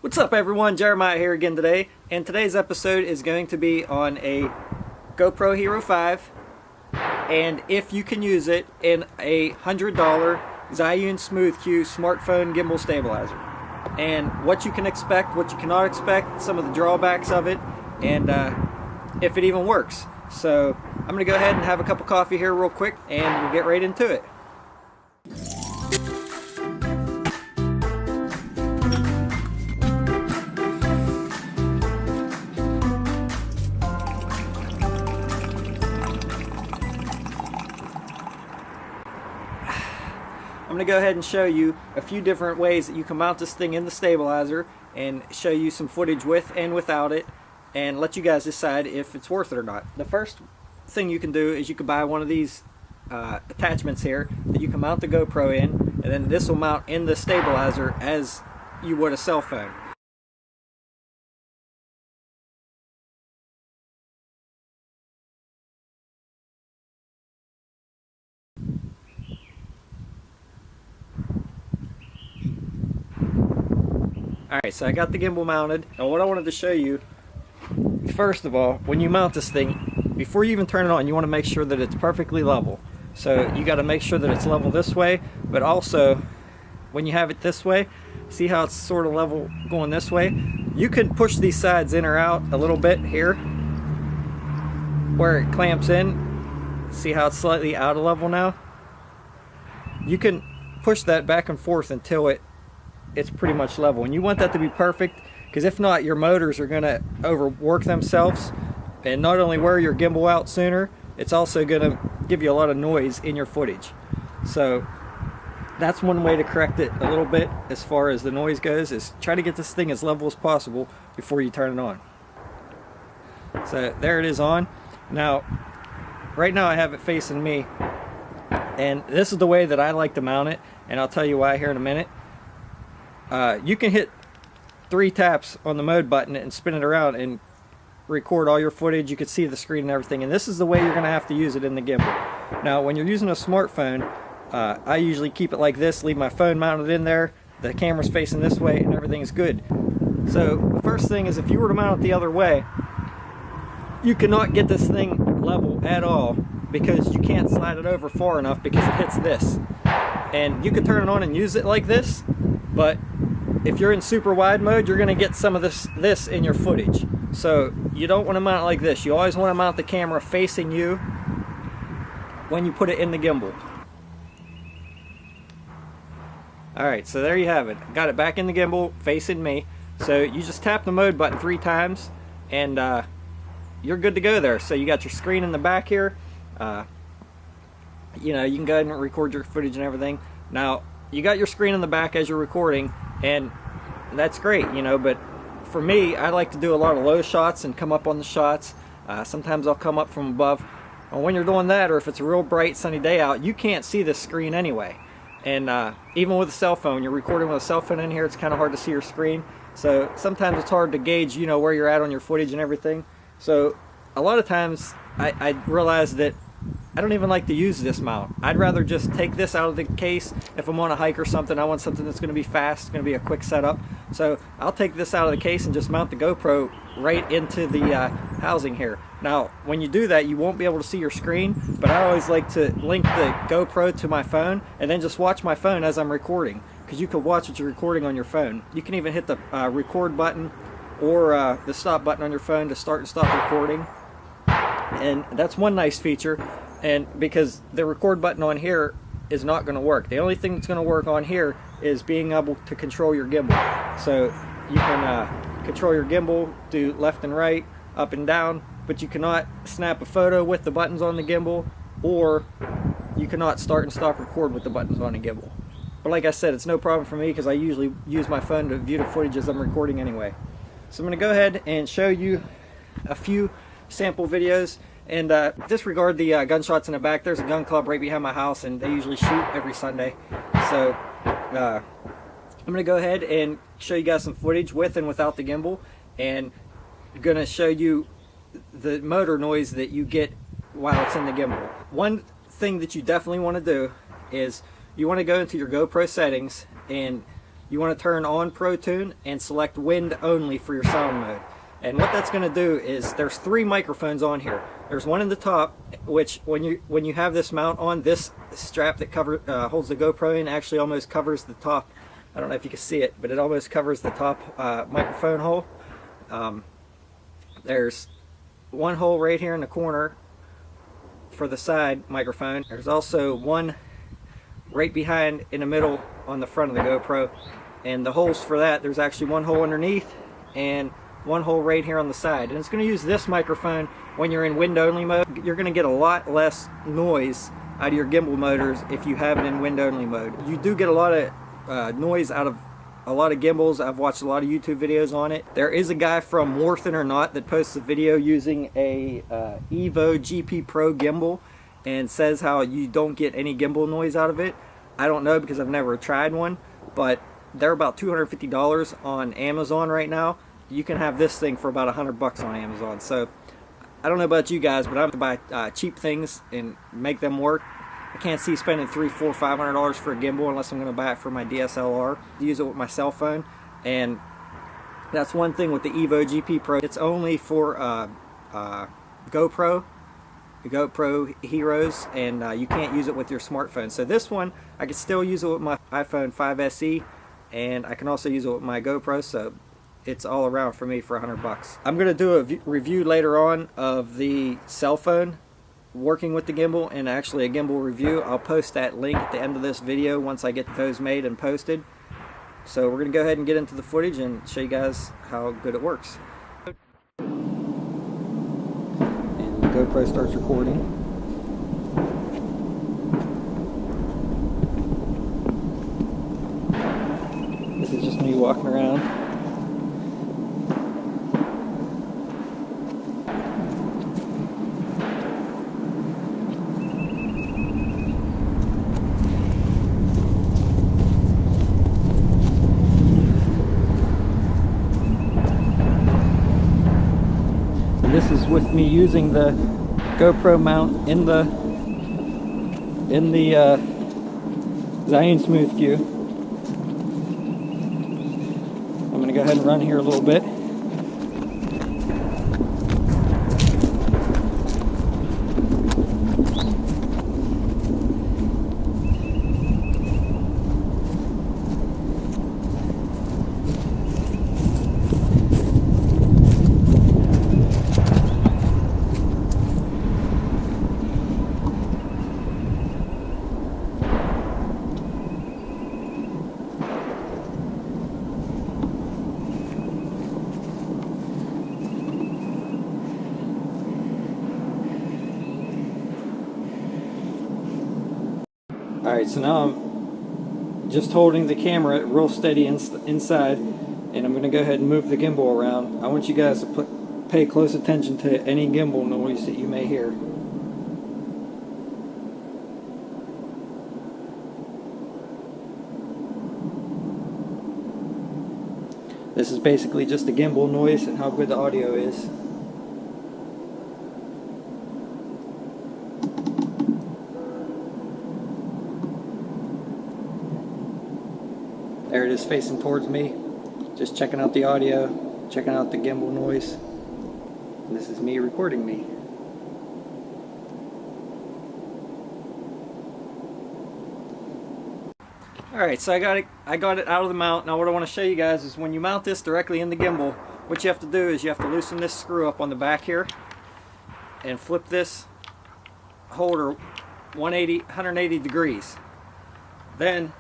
What's up everyone, Jeremiah here again today, and today's episode is going to be on a GoPro Hero 5 and if you can use it in a $100 Zhiyun Smooth Q smartphone gimbal stabilizer, and what you can expect, what you cannot expect, some of the drawbacks of it, and if it even works. So I'm going to go ahead and have a cup of coffee here real quick and we'll get right into it. I'm going to go ahead and show you a few different ways that you can mount this thing in the stabilizer and show you some footage with and without it and let you guys decide if it's worth it or not. The first thing you can do is you can buy one of these attachments here that you can mount the GoPro in, and then this will mount in the stabilizer as you would a cell phone. Alright, so I got the gimbal mounted. Now what I wanted to show you, first of all, when you mount this thing, before you even turn it on, you want to make sure that it's perfectly level. So you got to make sure that it's level this way, but also when you have it this way, see how it's sort of level going this way? You can push these sides in or out a little bit here, where it clamps in. See how it's slightly out of level now? You can push that back and forth until it's pretty much level, and you want that to be perfect, because if not, your motors are going to overwork themselves and not only wear your gimbal out sooner, it's also going to give you a lot of noise in your footage. So that's one way to correct it a little bit as far as the noise goes, is try to get this thing as level as possible before you turn it on. So there it is on. Now right now I have it facing me, and this is the way that I like to mount it, and I'll tell you why here in a minute. You can hit 3 taps on the mode button and spin it around and record all your footage. You can see the screen and everything, and this is the way you're going to have to use it in the gimbal. Now when you're using a smartphone, I usually keep it like this, leave my phone mounted in there, the camera's facing this way, and everything is good. So the first thing is, if you were to mount it the other way, you cannot get this thing level at all, because you can't slide it over far enough because it hits this. And you can turn it on and use it like this, but if you're in super wide mode, you're going to get some of this in your footage. So you don't want to mount it like this. You always want to mount the camera facing you when you put it in the gimbal. Alright, so there you have it. Got it back in the gimbal facing me. So you just tap the mode button 3 times and you're good to go there. So you got your screen in the back here. You know, you can go ahead and record your footage and everything. Now you got your screen in the back as you're recording, and that's great, you know, but for me, I like to do a lot of low shots and come up on the shots. Sometimes I'll come up from above. And when you're doing that, or if it's a real bright sunny day out, you can't see the screen anyway. And even with a cell phone, you're recording with a cell phone in here, it's kind of hard to see your screen. So sometimes it's hard to gauge, you know, where you're at on your footage and everything. So a lot of times I realize that I don't even like to use this mount. I'd rather just take this out of the case. If I'm on a hike or something, I want something that's going to be fast, it's going to be a quick setup. So I'll take this out of the case and just mount the GoPro right into the housing here. Now when you do that, you won't be able to see your screen, but I always like to link the GoPro to my phone and then just watch my phone as I'm recording, because you can watch what you're recording on your phone. You can even hit the record button or the stop button on your phone to start and stop recording, and that's one nice feature. And because the record button on here is not going to work. The only thing that's going to work on here is being able to control your gimbal. So you can control your gimbal, do left and right, up and down, but you cannot snap a photo with the buttons on the gimbal, or you cannot start and stop record with the buttons on the gimbal. But like I said, it's no problem for me because I usually use my phone to view the footage as I'm recording anyway. So I'm going to go ahead and show you a few sample videos. And disregard the gunshots in the back. There's a gun club right behind my house, and they usually shoot every Sunday. So I'm going to go ahead and show you guys some footage with and without the gimbal, and I'm going to show you the motor noise that you get while it's in the gimbal. One thing that you definitely want to do is you want to go into your GoPro settings and you want to turn on Pro Tune and select wind only for your sound mode. And what that's going to do is, there's 3 microphones on here. There's one in the top, which when you have this mount on, this strap that holds the GoPro in actually almost covers the top. I don't know if you can see it, but it almost covers the top microphone hole. There's one hole right here in the corner for the side microphone. There's also one right behind in the middle on the front of the GoPro, and the holes for that, there's actually one hole underneath and one hole right here on the side. And it's going to use this microphone when you're in wind only mode. You're going to get a lot less noise out of your gimbal motors if you have it in wind only mode. You do get a lot of noise out of a lot of gimbals. I've watched a lot of YouTube videos on it. There is a guy from Worth It or Not that posts a video using a Evo GP Pro gimbal and says how you don't get any gimbal noise out of it. I don't know, because I've never tried one, but they're about $250 on Amazon right now. You can have this thing for about $100 on Amazon. So I don't know about you guys, but I'm going to buy cheap things and make them work. I can't see spending $300, $400, $500 for a gimbal unless I'm going to buy it for my DSLR, use it with my cell phone. And that's one thing with the Evo GP Pro. It's only for GoPro, the GoPro Heroes, and you can't use it with your smartphone. So this one, I can still use it with my iPhone 5 SE, and I can also use it with my GoPro, so it's all around for me for $100. I'm going to do a review later on of the cell phone working with the gimbal, and actually a gimbal review. I'll post that link at the end of this video once I get those made and posted. So we're going to go ahead and get into the footage and show you guys how good it works. And the GoPro starts recording. This is just me walking around. This is with me using the GoPro mount in the Zhiyun Smooth Q. I'm going to go ahead and run here a little bit. Alright, so now I'm just holding the camera real steady inside, and I'm going to go ahead and move the gimbal around. I want you guys to pay close attention to any gimbal noise that you may hear. This is basically just the gimbal noise and how good the audio is. There it is facing towards me. Just checking out the audio, checking out the gimbal noise. And this is me recording me. Alright, so I got it out of the mount. Now what I want to show you guys is when you mount this directly in the gimbal, what you have to do is you have to loosen this screw up on the back here and flip this holder 180 degrees. Then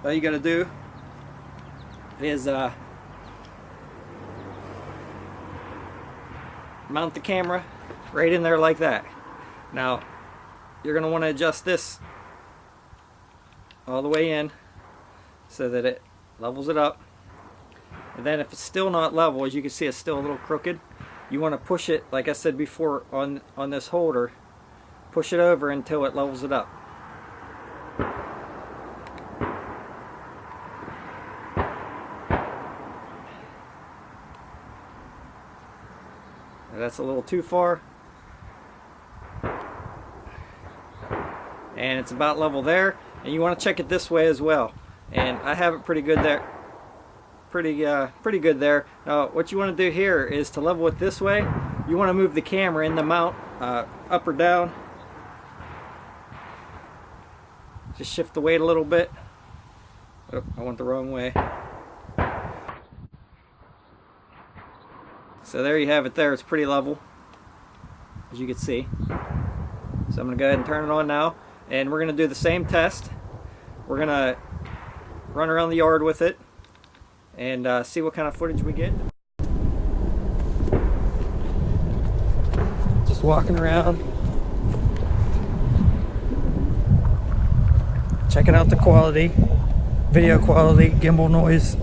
all you got to do is mount the camera right in there like that. Now you're going to want to adjust this all the way in so that it levels it up. And then if it's still not level, as you can see it's still a little crooked, you want to push it, like I said before, on this holder, push it over until it levels it up. That's a little too far, and it's about level there. And you want to check it this way as well. and I have it pretty good there. Pretty good there. Now what you want to do here is to level it this way. You want to move the camera in the mount up or down. Just shift the weight a little bit. Oh, I went the wrong way. So there you have it there. It's pretty level, as you can see. So I'm going to go ahead and turn it on now, and we're going to do the same test. We're going to run around the yard with it and see what kind of footage we get. Just walking around, checking out the quality, video quality, gimbal noise.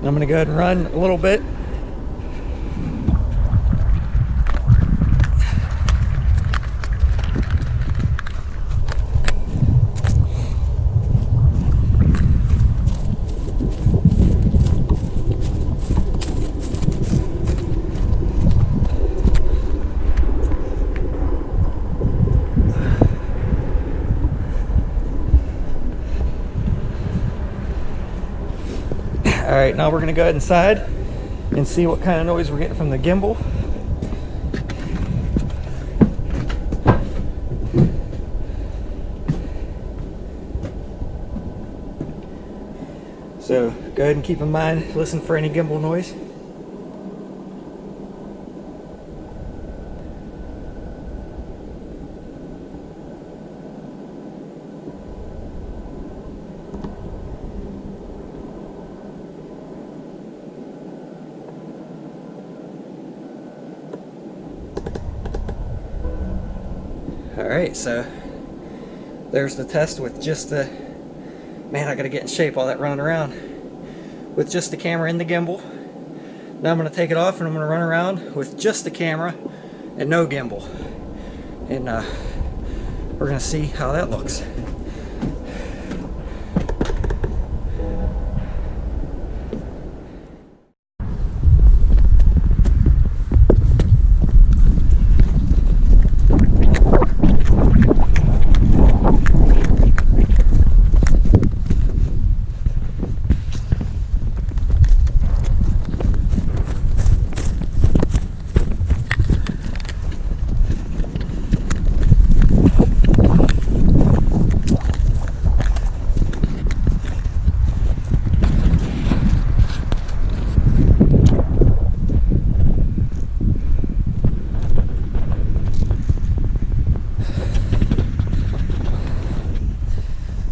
I'm going to go ahead and run a little bit. Alright, now we're going to go inside and see what kind of noise we're getting from the gimbal. So go ahead and keep in mind, listen for any gimbal noise. Alright, so there's the test with just the, man, I gotta get in shape, all that running around, with just the camera and the gimbal. Now I'm gonna take it off and I'm gonna run around with just the camera and no gimbal, and we're gonna see how that looks.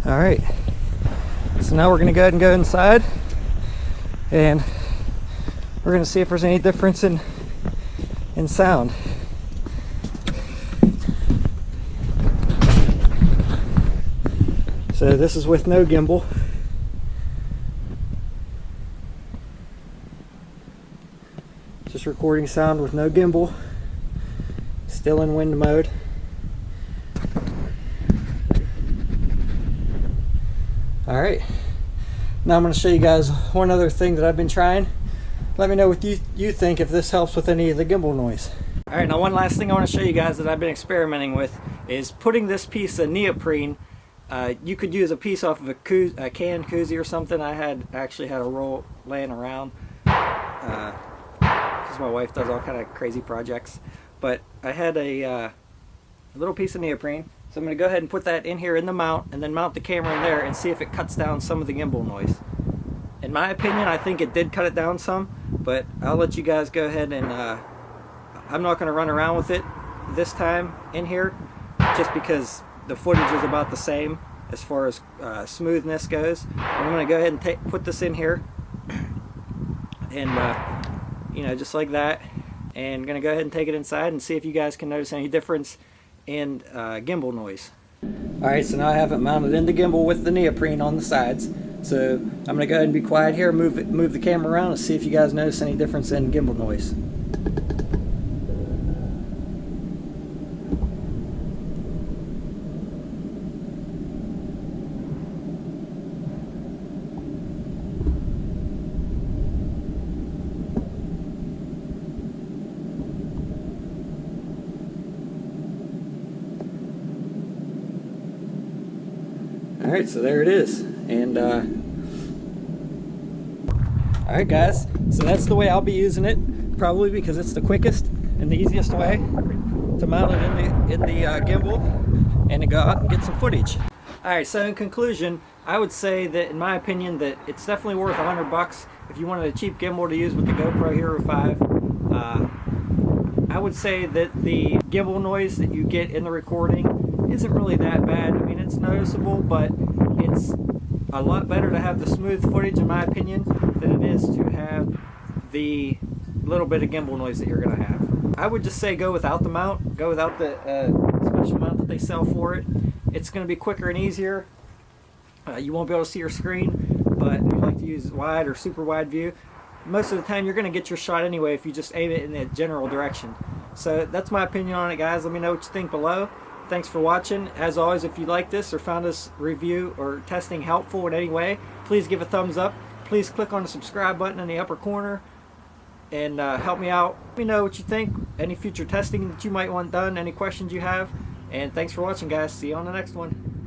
Alright, so now we're going to go ahead and go inside, and we're going to see if there's any difference in sound. So this is with no gimbal. Just recording sound with no gimbal, still in wind mode. Alright, now I'm going to show you guys one other thing that I've been trying. Let me know what you think, if this helps with any of the gimbal noise. Alright, now one last thing I want to show you guys that I've been experimenting with is putting this piece of neoprene. You could use a piece off of a can koozie or something. I actually had a roll laying around because my wife does all kind of crazy projects. But I had a little piece of neoprene. So I'm going to go ahead and put that in here in the mount, and then mount the camera in there and see if it cuts down some of the gimbal noise. In my opinion, I think it did cut it down some, but I'll let you guys go ahead and I'm not going to run around with it this time in here, just because the footage is about the same as far as smoothness goes. I'm going to go ahead and put this in here, and you know, just like that, and going to go ahead and take it inside and see if you guys can notice any difference in gimbal noise. Alright, so now I have it mounted in the gimbal with the neoprene on the sides. So I'm going to go ahead and be quiet here, move the camera around, and see if you guys notice any difference in gimbal noise. Alright, so there it is. And alright guys, so that's the way I'll be using it, probably because it's the quickest and the easiest way to mount it in the gimbal and to go out and get some footage. Alright, so in conclusion, I would say that in my opinion that it's definitely worth $100 if you wanted a cheap gimbal to use with the GoPro Hero 5. I would say that the gimbal noise that you get in the recording isn't really that bad. I mean, it's noticeable, but it's a lot better to have the smooth footage in my opinion than it is to have the little bit of gimbal noise that you're going to have. I would just say go without the mount, go without the special mount that they sell for it. It's going to be quicker and easier. You won't be able to see your screen, but if you like to use wide or super wide view, most of the time you're going to get your shot anyway if you just aim it in the general direction. So that's my opinion on it, guys. Let me know what you think below. Thanks for watching. As always, if you like this or found this review or testing helpful in any way, please give a thumbs up. Please click on the subscribe button in the upper corner and help me out. Let me know what you think, any future testing that you might want done, any questions you have. And thanks for watching, guys. See you on the next one.